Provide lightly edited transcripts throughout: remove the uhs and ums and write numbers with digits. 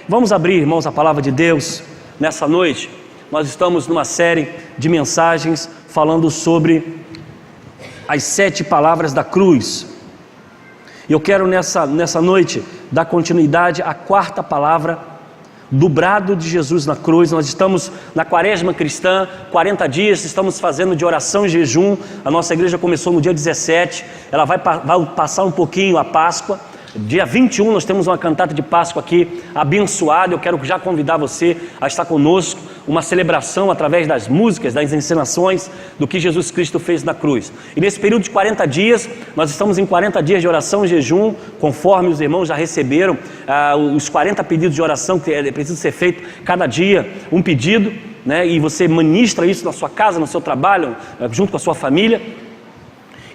Vamos abrir, irmãos, a palavra de Deus nessa noite. Nós estamos numa série de mensagens falando sobre as 7 palavras da cruz. E eu quero nessa noite dar continuidade à 4ª palavra do brado de Jesus na cruz. Nós estamos na quaresma cristã, 40 dias, estamos fazendo de oração e jejum. A nossa igreja começou no dia 17, ela vai passar um pouquinho a Páscoa. Dia 21 nós temos uma cantata de Páscoa aqui abençoada. Eu quero já convidar você a estar conosco, uma celebração através das músicas, das encenações do que Jesus Cristo fez na cruz. E nesse período de 40 dias, nós estamos em 40 dias de oração e jejum, conforme os irmãos já receberam os 40 pedidos de oração que é preciso ser feito cada dia, um pedido, né? E você ministra isso na sua casa, no seu trabalho, junto com a sua família.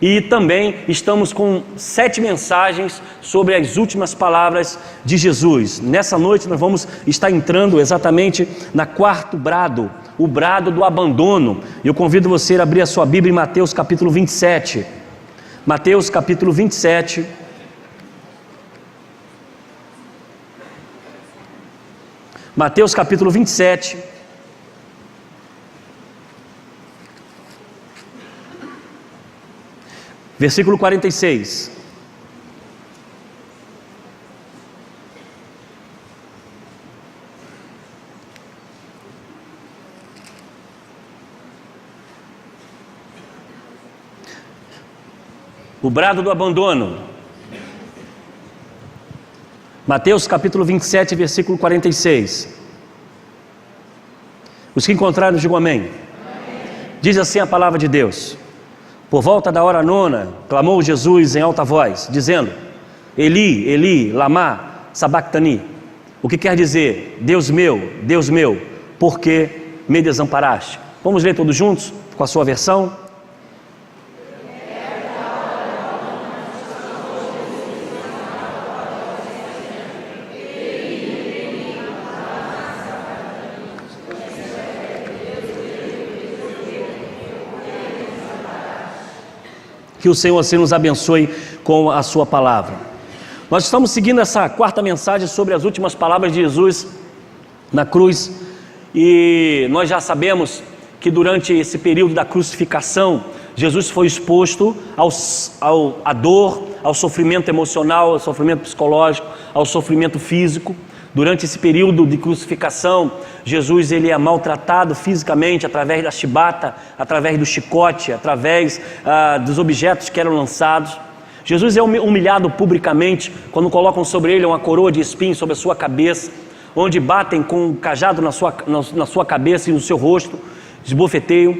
E também estamos com 7 mensagens sobre as últimas palavras de Jesus. Nessa noite nós vamos estar entrando exatamente na 4º brado, o brado do abandono. Eu convido você a abrir a sua Bíblia em Mateus capítulo 27. Mateus capítulo 27. Mateus capítulo 27. Versículo 46. O brado do abandono. Mateus capítulo 27, versículo 46. Os que encontraram, digam amém. Amém. Diz assim a palavra de Deus: por volta da hora 9, clamou Jesus em alta voz, dizendo: Eli, Eli, lama sabactani. O que quer dizer: Deus meu, por que me desamparaste? Vamos ler todos juntos, com a sua versão. Que o Senhor assim nos abençoe com a sua palavra. Nós estamos seguindo essa 4ª mensagem sobre as últimas palavras de Jesus na cruz. E nós já sabemos que durante esse período da crucificação, Jesus foi exposto à dor, ao sofrimento emocional, ao sofrimento psicológico, ao sofrimento físico. Durante esse período de crucificação, Jesus ele é maltratado fisicamente através da chibata, através do chicote, através dos objetos que eram lançados. Jesus é humilhado publicamente quando colocam sobre ele uma coroa de espinhos sobre a sua cabeça, onde batem com um cajado na sua cabeça e no seu rosto, esbofeteiam.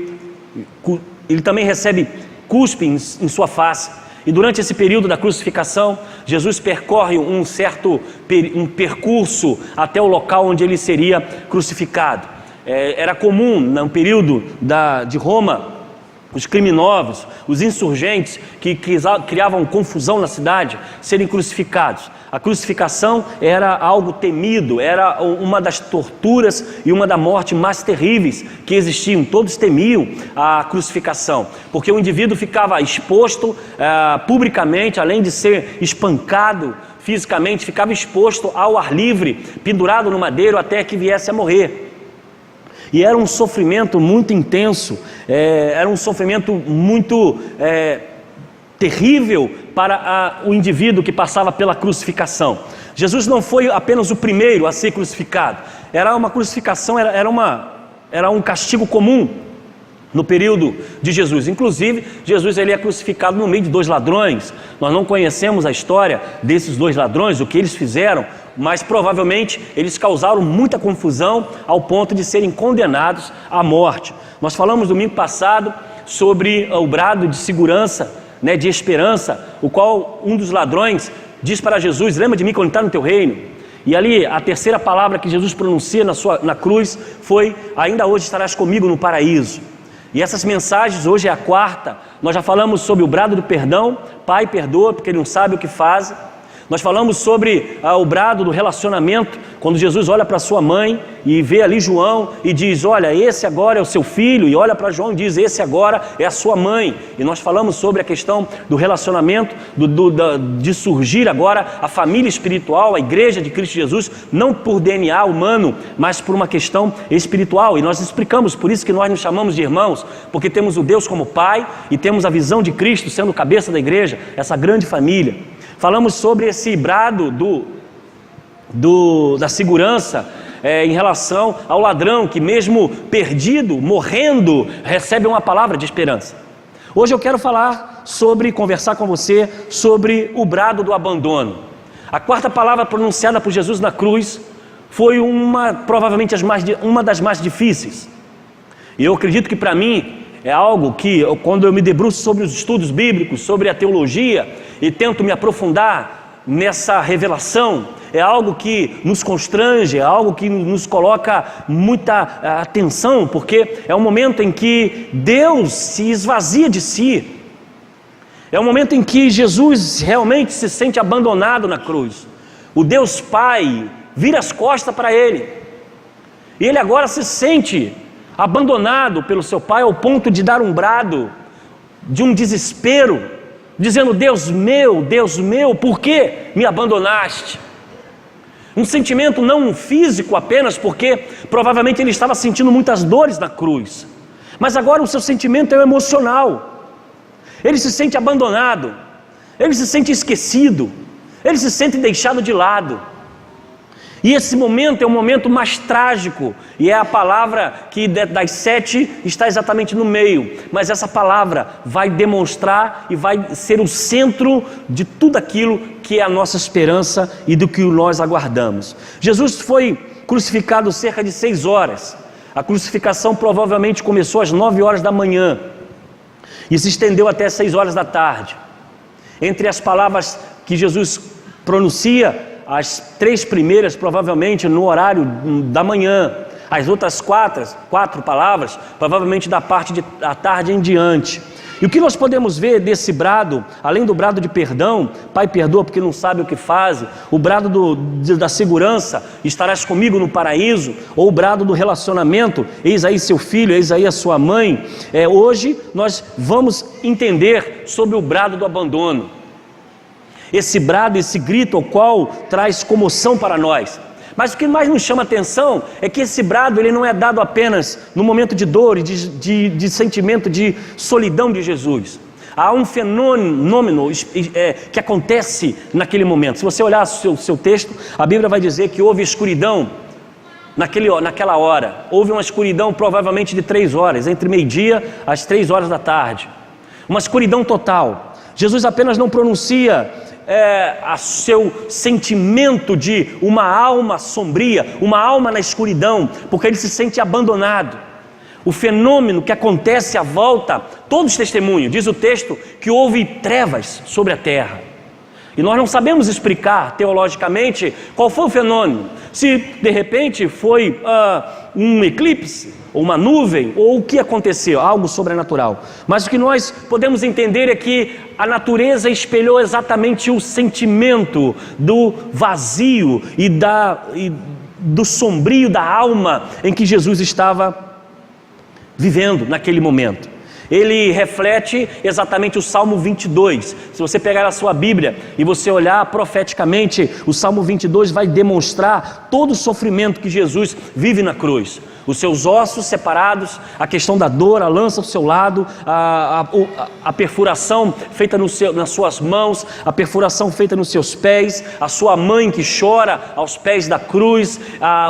Ele também recebe cuspe em sua face. E durante esse período da crucificação, Jesus percorre um percurso até o local onde ele seria crucificado. Era comum, no período de Roma, os criminosos, os insurgentes que criavam confusão na cidade, serem crucificados. A crucificação era algo temido, era uma das torturas e uma das mortes mais terríveis que existiam. Todos temiam a crucificação, porque o indivíduo ficava exposto publicamente, além de ser espancado fisicamente, ficava exposto ao ar livre, pendurado no madeiro até que viesse a morrer. E era um sofrimento muito intenso, era um sofrimento muito terrível para o indivíduo que passava pela crucificação. Jesus não foi apenas o primeiro a ser crucificado. Era uma crucificação, era um castigo comum no período de Jesus. Inclusive, Jesus ele é crucificado no meio de 2 ladrões. Nós não conhecemos a história desses 2 ladrões, o que eles fizeram, mas provavelmente eles causaram muita confusão ao ponto de serem condenados à morte. Nós falamos domingo passado sobre o brado de segurança, né, de esperança, o qual um dos ladrões diz para Jesus: lembra de mim quando está no teu reino? E ali a 3ª palavra que Jesus pronuncia na cruz foi: ainda hoje estarás comigo no paraíso. E essas mensagens, hoje é a 4ª, nós já falamos sobre o brado do perdão: Pai, perdoa porque ele não sabe o que faz. Nós falamos sobre o brado do relacionamento, quando Jesus olha para sua mãe e vê ali João e diz: olha, esse agora é o seu filho, e olha para João e diz: esse agora é a sua mãe. E nós falamos sobre a questão do relacionamento, de surgir agora a família espiritual, a igreja de Cristo Jesus, não por DNA humano, mas por uma questão espiritual. E nós explicamos, por isso que nós nos chamamos de irmãos, porque temos o Deus como Pai e temos a visão de Cristo sendo o cabeça da igreja, essa grande família. Falamos sobre esse brado da segurança em relação ao ladrão que, mesmo perdido, morrendo, recebe uma palavra de esperança. Hoje eu quero conversar com você sobre o brado do abandono. A quarta palavra pronunciada por Jesus na cruz foi provavelmente uma das mais difíceis. E eu acredito que para mim é algo que, quando eu me debruço sobre os estudos bíblicos, sobre a teologia, e tento me aprofundar nessa revelação, é algo que nos constrange, é algo que nos coloca muita atenção, porque é um momento em que Deus se esvazia de si. É um momento em que Jesus realmente se sente abandonado na cruz. O Deus Pai vira as costas para Ele, e Ele agora se sente abandonado pelo seu Pai ao ponto de dar um brado de um desespero, dizendo: Deus meu, por que me abandonaste? Um sentimento não físico apenas, porque provavelmente ele estava sentindo muitas dores na cruz, mas agora o seu sentimento é emocional. Ele se sente abandonado, ele se sente esquecido, ele se sente deixado de lado. E esse momento é o momento mais trágico, e é a palavra que das 7 está exatamente no meio, mas essa palavra vai demonstrar e vai ser o centro de tudo aquilo que é a nossa esperança e do que nós aguardamos. Jesus foi crucificado cerca de 6 horas, a crucificação provavelmente começou às 9 horas da manhã, e se estendeu até 6 horas da tarde. Entre as palavras que Jesus pronuncia, as 3 primeiras provavelmente no horário da manhã, as outras 4 palavras provavelmente da parte da tarde em diante. E o que nós podemos ver desse brado, além do brado de perdão, Pai perdoa porque não sabe o que faz, o brado da segurança, estarás comigo no paraíso, ou o brado do relacionamento, eis aí seu filho, eis aí a sua mãe. Hoje nós vamos entender sobre o brado do abandono. Esse brado, esse grito, ao qual traz comoção para nós. Mas o que mais nos chama a atenção é que esse brado ele não é dado apenas no momento de dor e de sentimento de solidão de Jesus. Há um fenômeno que acontece naquele momento. Se você olhar o seu texto, a Bíblia vai dizer que houve escuridão naquela hora. Houve uma escuridão provavelmente de 3 horas, entre meio-dia às 3 horas da tarde. Uma escuridão total. Jesus apenas não pronuncia a seu sentimento de uma alma sombria, uma alma na escuridão, porque ele se sente abandonado. O fenômeno que acontece à volta, todos testemunham, diz o texto, que houve trevas sobre a terra. E nós não sabemos explicar teologicamente qual foi o fenômeno, se de repente foi um eclipse, ou uma nuvem, ou o que aconteceu, algo sobrenatural. Mas o que nós podemos entender é que a natureza espelhou exatamente o sentimento do vazio e do sombrio da alma em que Jesus estava vivendo naquele momento. Ele reflete exatamente o Salmo 22. Se você pegar a sua Bíblia e você olhar profeticamente, o Salmo 22 vai demonstrar todo o sofrimento que Jesus vive na cruz. Os seus ossos separados, a questão da dor, a lança ao seu lado, a perfuração feita nas suas mãos, a perfuração feita nos seus pés, a sua mãe que chora aos pés da cruz,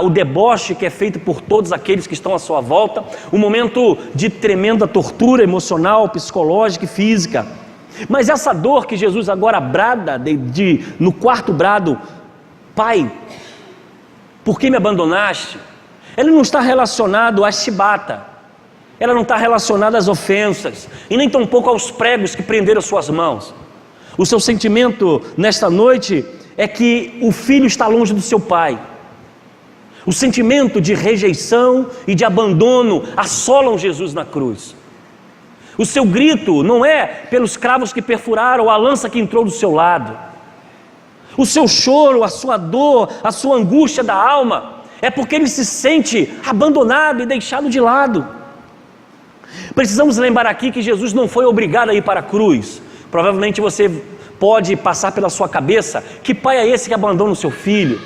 o deboche que é feito por todos aqueles que estão à sua volta, um momento de tremenda tortura emocional, psicológica e física. Mas essa dor que Jesus agora brada no quarto brado, Pai, por que me abandonaste? Ele não está relacionado à chibata, ela não está relacionada às ofensas, e nem tampouco aos pregos que prenderam suas mãos. O seu sentimento nesta noite é que o filho está longe do seu pai. O sentimento de rejeição e de abandono assolam Jesus na cruz. O seu grito não é pelos cravos que perfuraram, a lança que entrou do seu lado. O seu choro, a sua dor, a sua angústia da alma, é porque ele se sente abandonado e deixado de lado. Precisamos lembrar aqui que Jesus não foi obrigado a ir para a cruz. Provavelmente você pode passar pela sua cabeça: que pai é esse que abandona o seu filho?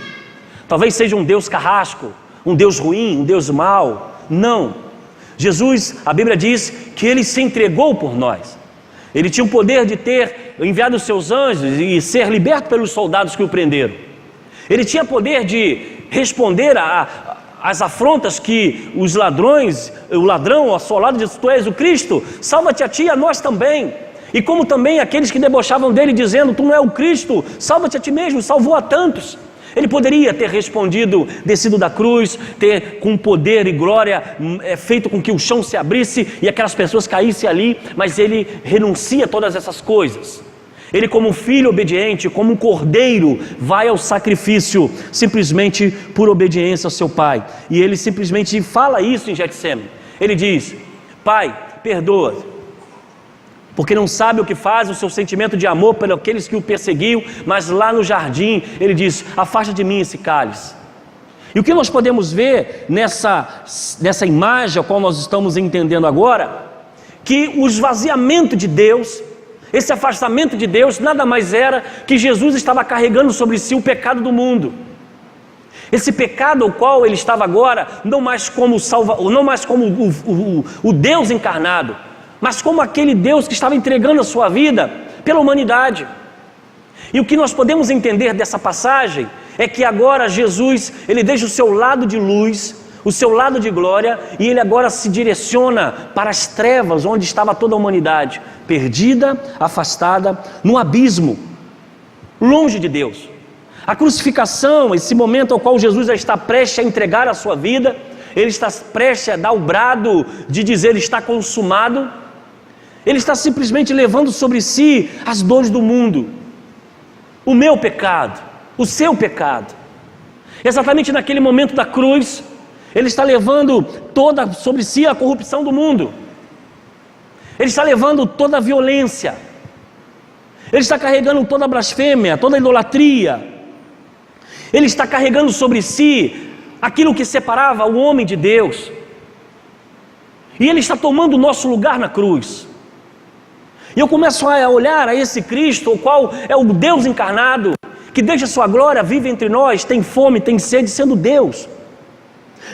Talvez seja um Deus carrasco, um Deus ruim, um Deus mau. Não. Jesus, a Bíblia diz que ele se entregou por nós. Ele tinha o poder de ter enviado os seus anjos e ser liberto pelos soldados que o prenderam. Ele tinha poder de responder às afrontas que os ladrões, o ladrão assolado disse: tu és o Cristo, salva-te a ti e a nós também. E como também aqueles que debochavam dele dizendo: tu não é o Cristo, salva-te a ti mesmo, salvou a tantos. Ele poderia ter respondido, descido da cruz, ter com poder e glória feito com que o chão se abrisse e aquelas pessoas caíssem ali, mas ele renuncia a todas essas coisas. Ele, como filho obediente, como um cordeiro, vai ao sacrifício simplesmente por obediência ao seu pai. E ele simplesmente fala isso em Getsêmani. Ele diz: pai, perdoa, porque não sabe o que faz, o seu sentimento de amor por aqueles que o perseguiam. Mas lá no jardim ele diz: afasta de mim esse cálice. E o que nós podemos ver nessa imagem a qual nós estamos entendendo agora, que o esvaziamento de Deus, esse afastamento de Deus, nada mais era que Jesus estava carregando sobre si o pecado do mundo. Esse pecado ao qual ele estava agora, não mais como o Deus encarnado, mas como aquele Deus que estava entregando a sua vida pela humanidade. E o que nós podemos entender dessa passagem é que agora Jesus, ele deixa o seu lado de luz, o seu lado de glória, e ele agora se direciona para as trevas onde estava toda a humanidade, perdida, afastada, no abismo, longe de Deus. A crucificação, esse momento ao qual Jesus já está prestes a entregar a sua vida, ele está prestes a dar o brado de dizer: está consumado. Ele está simplesmente levando sobre si as dores do mundo, o meu pecado, o seu pecado. Exatamente naquele momento da cruz, ele está levando toda sobre si a corrupção do mundo. Ele está levando toda a violência. Ele está carregando toda a blasfêmia, toda a idolatria. Ele está carregando sobre si aquilo que separava o homem de Deus. E ele está tomando o nosso lugar na cruz. E eu começo a olhar a esse Cristo, o qual é o Deus encarnado, que deixa sua glória, vive entre nós, tem fome, tem sede, sendo Deus.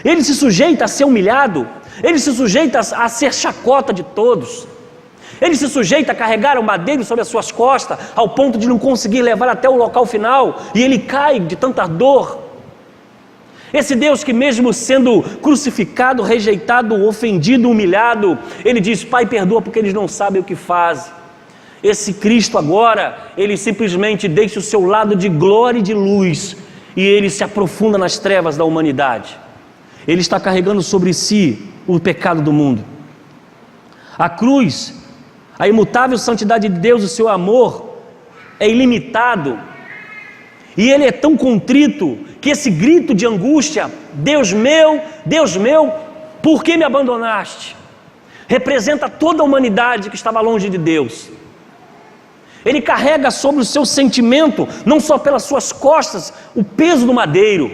Ele se sujeita a ser humilhado, ele se sujeita a ser chacota de todos, ele se sujeita a carregar o madeiro sobre as suas costas, ao ponto de não conseguir levar até o local final, e ele cai de tanta dor. Esse Deus que, mesmo sendo crucificado, rejeitado, ofendido, humilhado, ele diz: pai, perdoa porque eles não sabem o que fazem. Esse Cristo agora, ele simplesmente deixa o seu lado de glória e de luz, e ele se aprofunda nas trevas da humanidade. Ele está carregando sobre si o pecado do mundo. A cruz, a imutável santidade de Deus, o seu amor é ilimitado, e ele é tão contrito que esse grito de angústia: Deus meu, por que me abandonaste?, representa toda a humanidade que estava longe de Deus. Ele carrega sobre o seu sentimento, não só pelas suas costas, o peso do madeiro,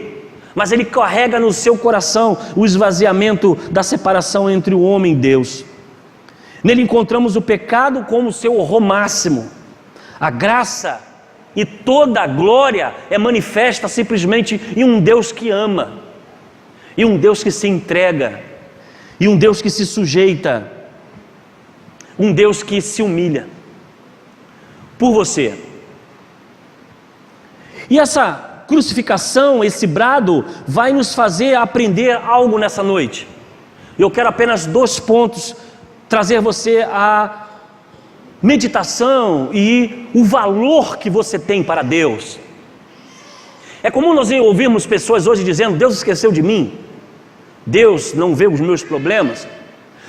mas ele carrega no seu coração o esvaziamento da separação entre o homem e Deus. Nele encontramos o pecado como seu horror máximo. A graça e toda a glória é manifesta simplesmente em um Deus que ama, e um Deus que se entrega, e um Deus que se sujeita, um Deus que se humilha por você. E essa crucificação, esse brado, vai nos fazer aprender algo nessa noite. Eu quero apenas 2 pontos trazer você a meditação e o valor que você tem para Deus. É comum nós ouvirmos pessoas hoje dizendo: Deus esqueceu de mim, Deus não vê os meus problemas.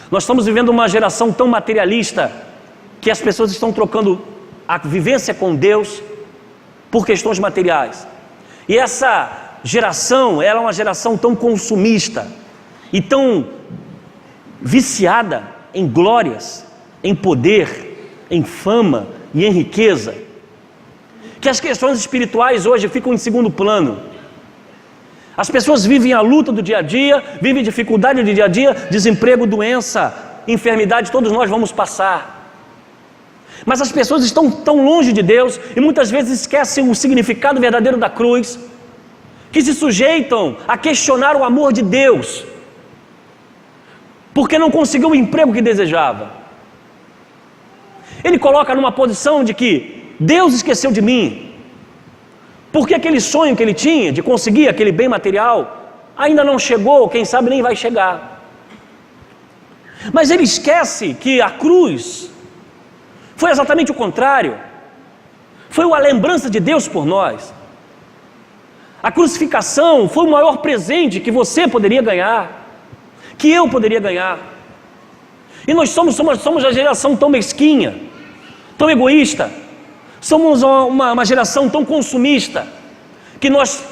Nós estamos vivendo uma geração tão materialista que as pessoas estão trocando a vivência com Deus por questões materiais. E essa geração, ela é uma geração tão consumista e tão viciada em glórias, em poder, em fama e em riqueza, que as questões espirituais hoje ficam em segundo plano. As pessoas vivem a luta do dia a dia, vivem dificuldade do dia a dia, desemprego, doença, enfermidade, todos nós vamos passar. Mas as pessoas estão tão longe de Deus e muitas vezes esquecem o significado verdadeiro da cruz, que se sujeitam a questionar o amor de Deus, porque não conseguiu o emprego que desejava. Ele coloca numa posição de que Deus esqueceu de mim, porque aquele sonho que ele tinha de conseguir aquele bem material ainda não chegou, quem sabe nem vai chegar. Mas ele esquece que a cruz foi exatamente o contrário, foi a lembrança de Deus por nós. A crucificação foi o maior presente que você poderia ganhar, que eu poderia ganhar. E nós somos uma geração tão mesquinha, tão egoísta, somos uma geração tão consumista, que nós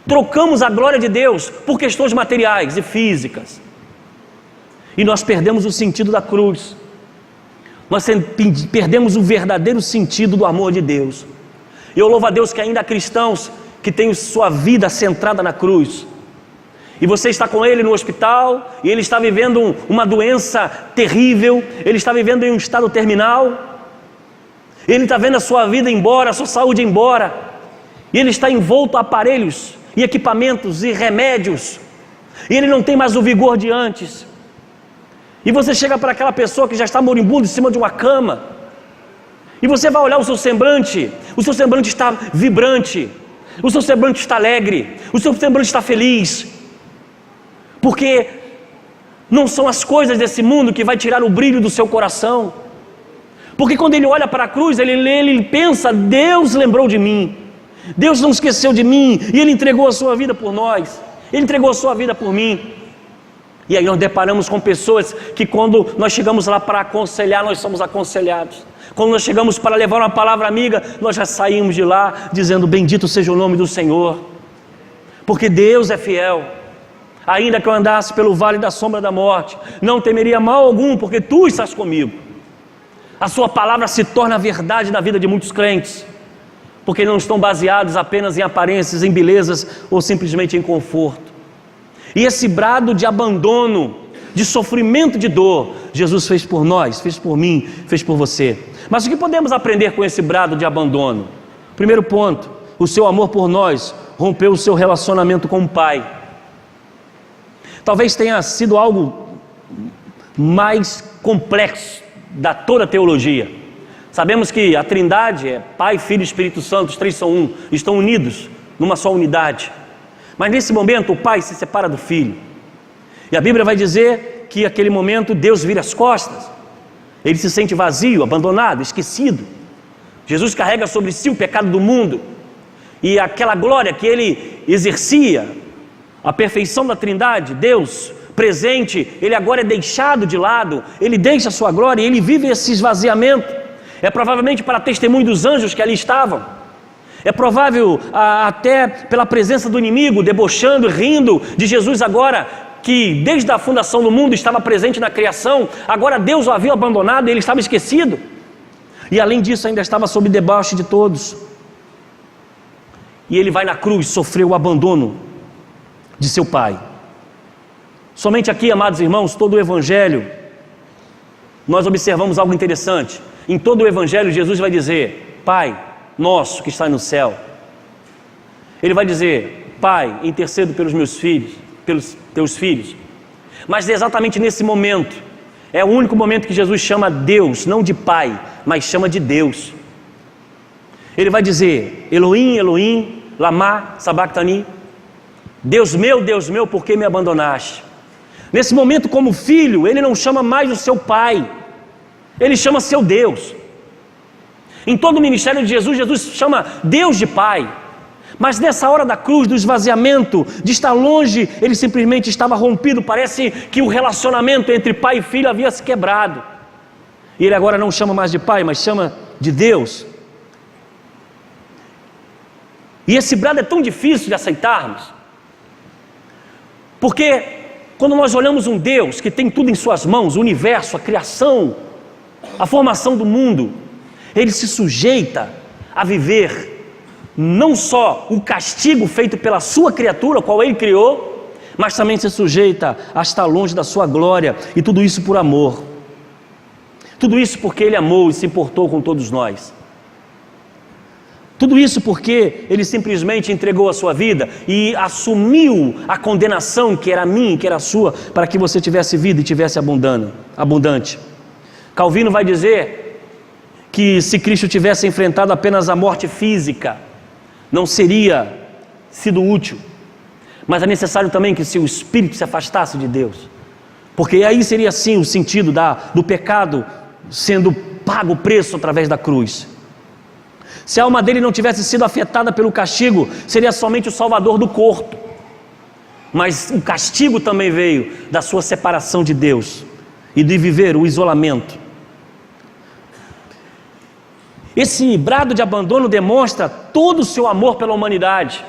trocamos a glória de Deus por questões materiais e físicas, e nós perdemos o sentido da cruz, nós perdemos o verdadeiro sentido do amor de Deus. Eu louvo a Deus que ainda há cristãos que têm sua vida centrada na cruz, e você está com ele no hospital, e ele está vivendo uma doença terrível, ele está vivendo em um estado terminal, ele está vendo a sua vida embora, a sua saúde embora, e ele está envolto a aparelhos, e equipamentos, e remédios, e ele não tem mais o vigor de antes, e você chega para aquela pessoa que já está moribunda em cima de uma cama, e você vai olhar o seu semblante está vibrante, o seu semblante está alegre, o seu semblante está feliz, porque não são as coisas desse mundo que vai tirar o brilho do seu coração, porque quando ele olha para a cruz, ele pensa, Deus lembrou de mim, Deus não esqueceu de mim, e Ele entregou a sua vida por nós, Ele entregou a sua vida por mim. E aí nós deparamos com pessoas que quando nós chegamos lá para aconselhar, nós somos aconselhados. Quando nós chegamos para levar uma palavra amiga, nós já saímos de lá dizendo, bendito seja o nome do Senhor, porque Deus é fiel. Ainda que eu andasse pelo vale da sombra da morte, não temeria mal algum, porque Tu estás comigo. A sua palavra se torna verdade na vida de muitos crentes, porque não estão baseados apenas em aparências, em belezas ou simplesmente em conforto. E esse brado de abandono, de sofrimento, de dor, Jesus fez por nós, fez por mim, fez por você. Mas o que podemos aprender com esse brado de abandono? Primeiro ponto, o seu amor por nós rompeu o seu relacionamento com o Pai. Talvez tenha sido algo mais complexo da toda a teologia. Sabemos que a Trindade é Pai, Filho e Espírito Santo, os três são um, estão unidos numa só unidade. Mas nesse momento o Pai se separa do Filho, e a Bíblia vai dizer que naquele momento Deus vira as costas, Ele se sente vazio, abandonado, esquecido. Jesus carrega sobre si o pecado do mundo, e aquela glória que Ele exercia, a perfeição da Trindade, Deus presente, Ele agora é deixado de lado, Ele deixa a sua glória e Ele vive esse esvaziamento. É provavelmente para testemunho dos anjos que ali estavam, é provável até pela presença do inimigo, debochando e rindo de Jesus agora, que desde a fundação do mundo estava presente na criação, agora Deus o havia abandonado e ele estava esquecido, e além disso ainda estava sob debaixo de todos, e ele vai na cruz sofrer o abandono de seu Pai. Somente aqui, amados irmãos, todo o Evangelho, nós observamos algo interessante. Em todo o Evangelho Jesus vai dizer, Pai nosso que está no céu. Ele vai dizer, Pai, intercedo pelos meus filhos, pelos teus filhos. Mas exatamente nesse momento, é o único momento que Jesus chama Deus, não de Pai, mas chama de Deus. Ele vai dizer, Elohim, Elohim, lama sabachthani, Deus meu, por que me abandonaste? Nesse momento, como filho, ele não chama mais o seu Pai, ele chama seu Deus. Em todo o ministério de Jesus, Jesus chama Deus de Pai. Mas nessa hora da cruz, do esvaziamento, de estar longe, ele simplesmente estava rompido. Parece que o relacionamento entre pai e filho havia se quebrado. E ele agora não chama mais de Pai, mas chama de Deus. E esse brado é tão difícil de aceitarmos, porque quando nós olhamos um Deus que tem tudo em suas mãos, o universo, a criação, a formação do mundo, Ele se sujeita a viver não só o castigo feito pela sua criatura, qual ele criou, mas também se sujeita a estar longe da sua glória, e tudo isso por amor. Tudo isso porque ele amou e se importou com todos nós. Tudo isso porque ele simplesmente entregou a sua vida e assumiu a condenação que era minha, que era sua, para que você tivesse vida e tivesse abundante. Calvino vai dizer que se Cristo tivesse enfrentado apenas a morte física, não seria sido útil, mas é necessário também que seu espírito se afastasse de Deus, porque aí seria sim o sentido do pecado sendo pago o preço através da cruz. Se a alma dele não tivesse sido afetada pelo castigo, seria somente o salvador do corpo, mas o castigo também veio da sua separação de Deus e de viver o isolamento. Esse brado de abandono demonstra todo o seu amor pela humanidade.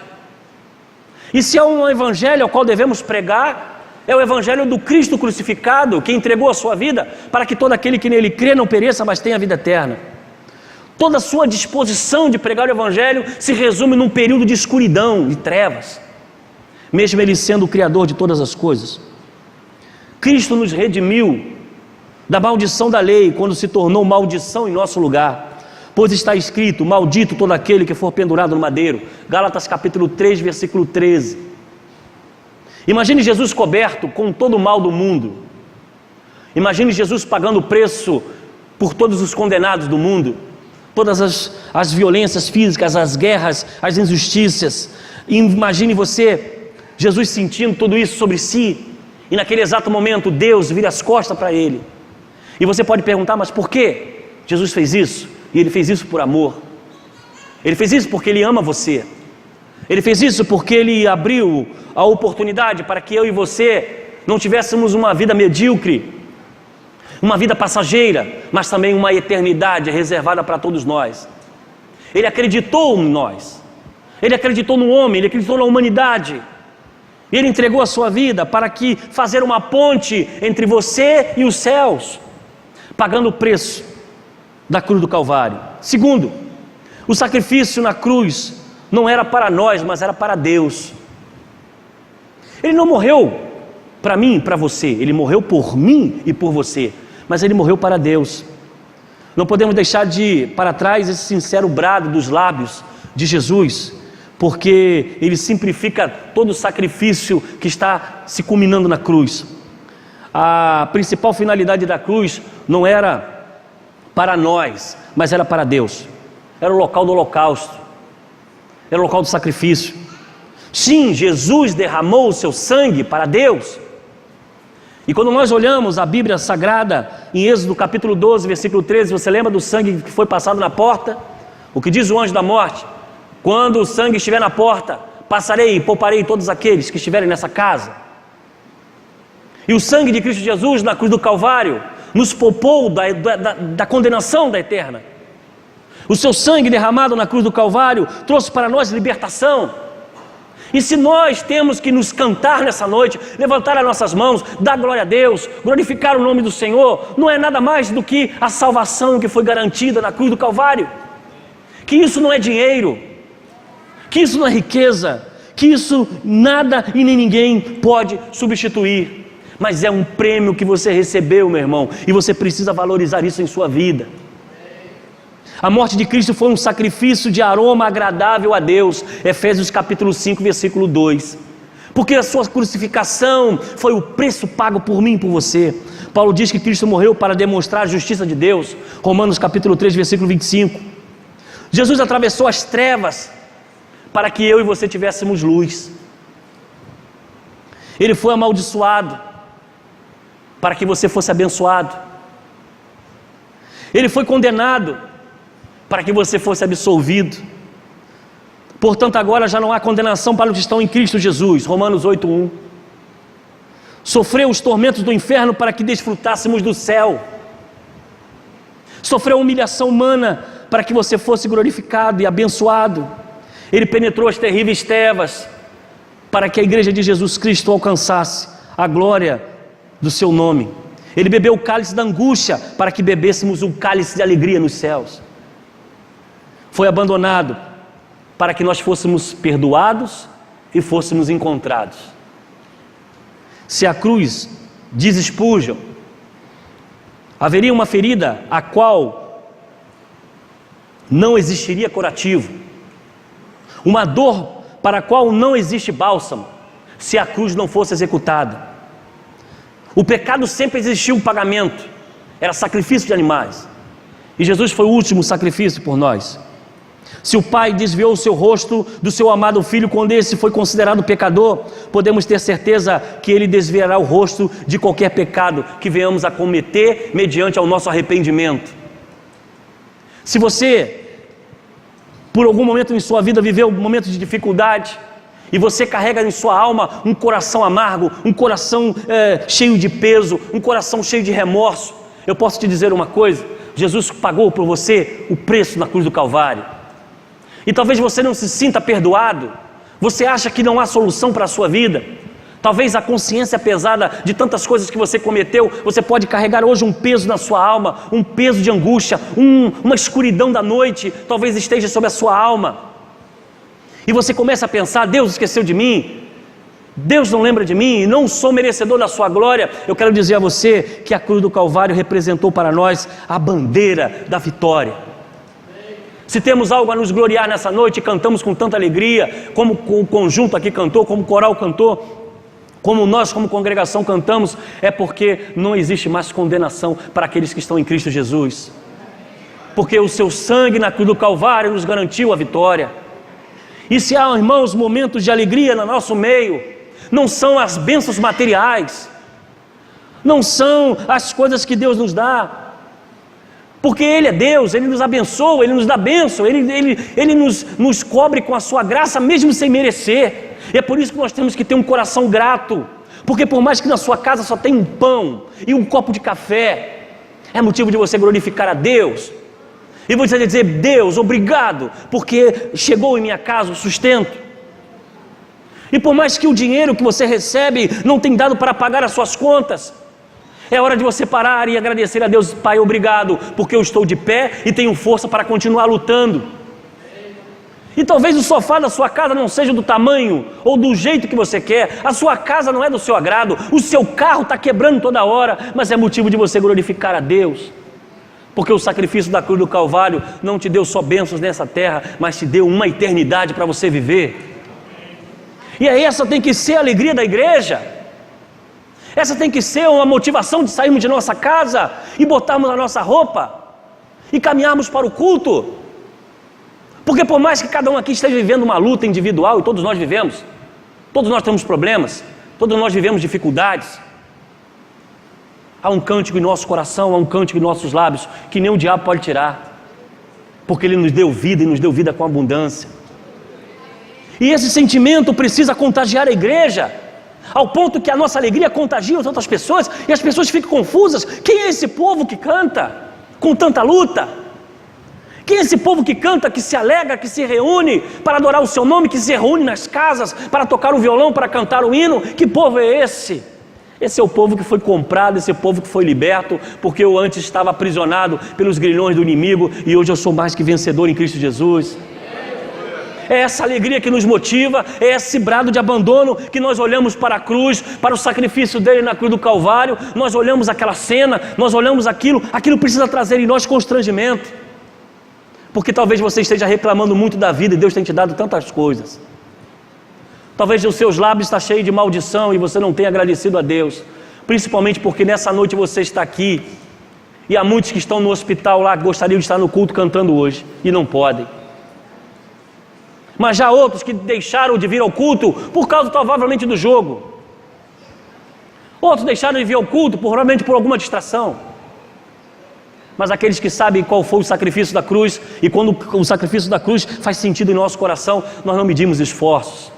E se há um evangelho ao qual devemos pregar, é o evangelho do Cristo crucificado, que entregou a sua vida para que todo aquele que nele crê não pereça, mas tenha vida eterna. Toda a sua disposição de pregar o evangelho se resume num período de escuridão e trevas, mesmo ele sendo o criador de todas as coisas. Cristo nos redimiu da maldição da lei, quando se tornou maldição em nosso lugar, pois está escrito: maldito todo aquele que for pendurado no madeiro. Gálatas capítulo 3, versículo 13. Imagine Jesus coberto com todo o mal do mundo. Imagine Jesus pagando o preço por todos os condenados do mundo, todas as violências físicas, as guerras, as injustiças. Imagine você, Jesus sentindo tudo isso sobre si, e naquele exato momento Deus vira as costas para ele. E você pode perguntar: mas por que Jesus fez isso? E ele fez isso por amor. Ele fez isso porque ele ama você. Ele fez isso porque ele abriu a oportunidade para que eu e você não tivéssemos uma vida medíocre, uma vida passageira, mas também uma eternidade reservada para todos nós. Ele acreditou em nós, ele acreditou no homem, ele acreditou na humanidade. Ele entregou a sua vida para que fazer uma ponte entre você e os céus, pagando o preço da cruz do Calvário. Segundo, o sacrifício na cruz não era para nós, mas era para Deus. Ele não morreu para mim e para você, ele morreu por mim e por você, mas ele morreu para Deus. Não podemos deixar de para trás esse sincero brado dos lábios de Jesus, porque ele simplifica todo o sacrifício que está se culminando na cruz. A principal finalidade da cruz não era para nós, mas era para Deus. Era o local do holocausto, era o local do sacrifício. Sim, Jesus derramou o seu sangue para Deus. E quando nós olhamos a Bíblia Sagrada, em Êxodo capítulo 12, versículo 13, você lembra do sangue que foi passado na porta? O que diz o anjo da morte? Quando o sangue estiver na porta, passarei e pouparei todos aqueles que estiverem nessa casa. E o sangue de Cristo Jesus na cruz do Calvário nos poupou da condenação da eterna. O seu sangue derramado na cruz do Calvário trouxe para nós libertação. E se nós temos que nos cantar nessa noite, levantar as nossas mãos, dar glória a Deus, glorificar o nome do Senhor, não é nada mais do que a salvação que foi garantida na cruz do Calvário. Que isso não é dinheiro, que isso não é riqueza, que isso nada e nem ninguém pode substituir, mas é um prêmio que você recebeu, meu irmão, e você precisa valorizar isso em sua vida. A morte de Cristo foi um sacrifício de aroma agradável a Deus, Efésios capítulo 5, versículo 2, porque a sua crucificação foi o preço pago por mim e por você. Paulo diz que Cristo morreu para demonstrar a justiça de Deus, Romanos capítulo 3, versículo 25. Jesus atravessou as trevas para que eu e você tivéssemos luz. Ele foi amaldiçoado para que você fosse abençoado. Ele foi condenado para que você fosse absolvido. Portanto, agora já não há condenação para os que estão em Cristo Jesus, Romanos 8:1. Sofreu os tormentos do inferno para que desfrutássemos do céu. Sofreu a humilhação humana para que você fosse glorificado e abençoado. Ele penetrou as terríveis trevas para que a igreja de Jesus Cristo alcançasse a glória do seu nome. Ele bebeu o cálice da angústia para que bebêssemos um cálice de alegria nos céus. foi abandonado para que nós fôssemos perdoados e fôssemos encontrados. Se a cruz, diz Spurgeon, haveria uma ferida a qual não existiria curativo, uma dor para a qual não existe bálsamo, se a cruz não fosse executada. O pecado sempre existiu um pagamento, era sacrifício de animais, e Jesus foi o último sacrifício por nós. Se o Pai desviou o seu rosto do seu amado Filho quando esse foi considerado pecador, podemos ter certeza que Ele desviará o rosto de qualquer pecado que venhamos a cometer mediante ao nosso arrependimento. Se você, por algum momento em sua vida, viveu um momento de dificuldade, e você carrega em sua alma um coração amargo, um coração cheio de peso, um coração cheio de remorso, eu posso te dizer uma coisa: Jesus pagou por você o preço na cruz do Calvário. E talvez você não se sinta perdoado, você acha que não há solução para a sua vida, talvez a consciência pesada de tantas coisas que você cometeu, você pode carregar hoje um peso na sua alma, um peso de angústia, uma escuridão da noite, talvez esteja sobre a sua alma, e você começa a pensar: Deus esqueceu de mim, Deus não lembra de mim, não sou merecedor da sua glória. Eu quero dizer a você que a cruz do Calvário representou para nós a bandeira da vitória. Se temos algo a nos gloriar nessa noite, cantamos com tanta alegria, como o conjunto aqui cantou, como o coral cantou, como nós como congregação cantamos, é porque não existe mais condenação para aqueles que estão em Cristo Jesus, porque o seu sangue na cruz do Calvário nos garantiu a vitória. E se há, irmãos, momentos de alegria no nosso meio, não são as bênçãos materiais, não são as coisas que Deus nos dá, porque Ele é Deus, Ele nos abençoa, Ele nos dá bênção, Ele nos cobre com a sua graça mesmo sem merecer. E é por isso que nós temos que ter um coração grato, porque por mais que na sua casa só tenha um pão e um copo de café, é motivo de você glorificar a Deus, e você dizer: Deus, obrigado, porque chegou em minha casa o sustento. E por mais que o dinheiro que você recebe não tenha dado para pagar as suas contas, é hora de você parar e agradecer a Deus: Pai, obrigado, porque eu estou de pé e tenho força para continuar lutando. E talvez o sofá da sua casa não seja do tamanho ou do jeito que você quer, a sua casa não é do seu agrado, o seu carro está quebrando toda hora, mas é motivo de você glorificar a Deus, porque o sacrifício da cruz do Calvário não te deu só bênçãos nessa terra, mas te deu uma eternidade para você viver. E essa tem que ser a alegria da igreja. Essa tem que ser uma motivação de sairmos de nossa casa e botarmos a nossa roupa e caminharmos para o culto. Porque por mais que cada um aqui esteja vivendo uma luta individual, e todos nós vivemos, todos nós temos problemas, todos nós vivemos dificuldades, há um cântico em nosso coração, há um cântico em nossos lábios que nem o diabo pode tirar, porque Ele nos deu vida e nos deu vida com abundância. E esse sentimento precisa contagiar a igreja, ao ponto que a nossa alegria contagia as outras pessoas, e as pessoas ficam confusas: quem é esse povo que canta com tanta luta? Quem é esse povo que canta, que se alegra, que se reúne para adorar o seu nome, que se reúne nas casas para tocar o violão, para cantar o hino? Que povo é esse? Esse é o povo que foi comprado, esse é o povo que foi liberto, porque eu antes estava aprisionado pelos grilhões do inimigo e hoje eu sou mais que vencedor em Cristo Jesus. É essa alegria que nos motiva, é esse brado de abandono que nós olhamos para a cruz, para o sacrifício dele na cruz do Calvário, nós olhamos aquela cena, nós olhamos aquilo precisa trazer em nós constrangimento, porque talvez você esteja reclamando muito da vida e Deus tem te dado tantas coisas. Talvez os seus lábios estão cheios de maldição e você não tenha agradecido a Deus, principalmente porque nessa noite você está aqui, e há muitos que estão no hospital lá que gostariam de estar no culto cantando hoje, e não podem. Mas já há outros que deixaram de vir ao culto por causa provavelmente do jogo. Outros deixaram de vir ao culto provavelmente por alguma distração. Mas aqueles que sabem qual foi o sacrifício da cruz, e quando o sacrifício da cruz faz sentido em nosso coração, nós não medimos esforços,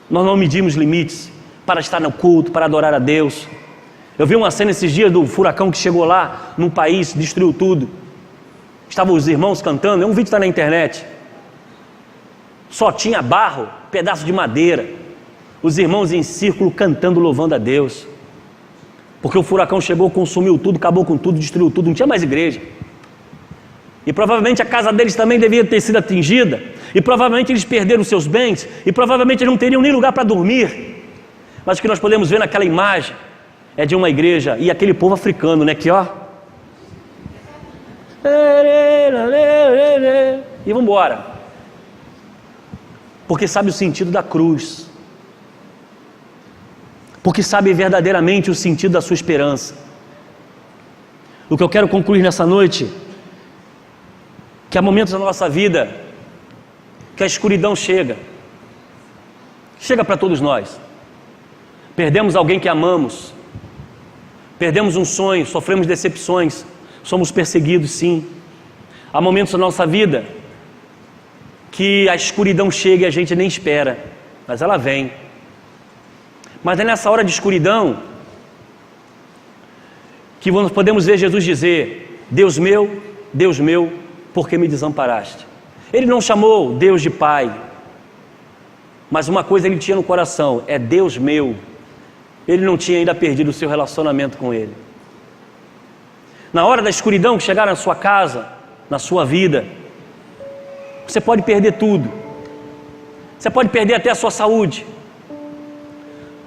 nós não medimos limites para estar no culto, para adorar a Deus. Eu vi uma cena esses dias do furacão que chegou lá num país, destruiu tudo. Estavam os irmãos cantando, é um vídeo que está na internet. Só tinha barro, pedaço de madeira, os irmãos em círculo cantando, louvando a Deus, porque o furacão chegou, consumiu tudo, acabou com tudo, destruiu tudo, não tinha mais igreja. E provavelmente a casa deles também devia ter sido atingida. E provavelmente eles perderam seus bens. E provavelmente eles não teriam nem lugar para dormir. Mas o que nós podemos ver naquela imagem é de uma igreja e aquele povo africano, né? Que ó. E vamos embora. Porque sabe o sentido da cruz. Porque sabe verdadeiramente o sentido da sua esperança. O que eu quero concluir nessa noite, que há momentos na nossa vida que a escuridão chega para todos nós. Perdemos alguém que amamos, perdemos um sonho, sofremos decepções, somos perseguidos, sim. Há momentos na nossa vida que a escuridão chega e a gente nem espera, mas ela vem. Mas é nessa hora de escuridão que nós podemos ver Jesus dizer: Deus meu, por que me desamparaste? Ele não chamou Deus de Pai, mas uma coisa ele tinha no coração: é Deus meu. Ele não tinha ainda perdido o seu relacionamento com Ele. Na hora da escuridão que chegar na sua casa, na sua vida, você pode perder tudo. Você pode perder até a sua saúde,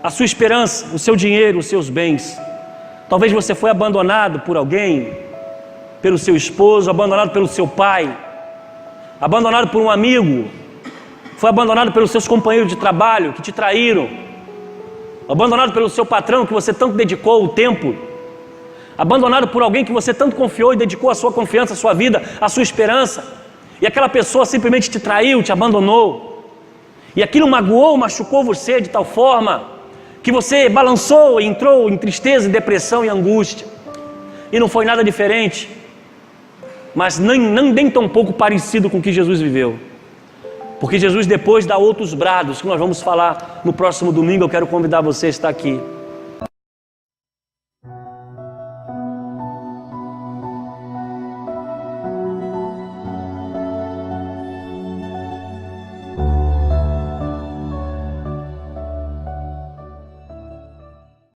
a sua esperança, o seu dinheiro, os seus bens. Talvez você foi abandonado por alguém, pelo seu esposo, abandonado pelo seu pai, abandonado por um amigo, foi abandonado pelos seus companheiros de trabalho que te traíram, abandonado pelo seu patrão que você tanto dedicou o tempo, abandonado por alguém que você tanto confiou e dedicou a sua confiança, a sua vida, a sua esperança, e aquela pessoa simplesmente te traiu, te abandonou, e aquilo magoou, machucou você de tal forma que você balançou e entrou em tristeza, depressão e angústia. E não foi nada diferente, mas nem tão pouco parecido com o que Jesus viveu. Porque Jesus depois dá outros brados, que nós vamos falar no próximo domingo. Eu quero convidar você a estar aqui.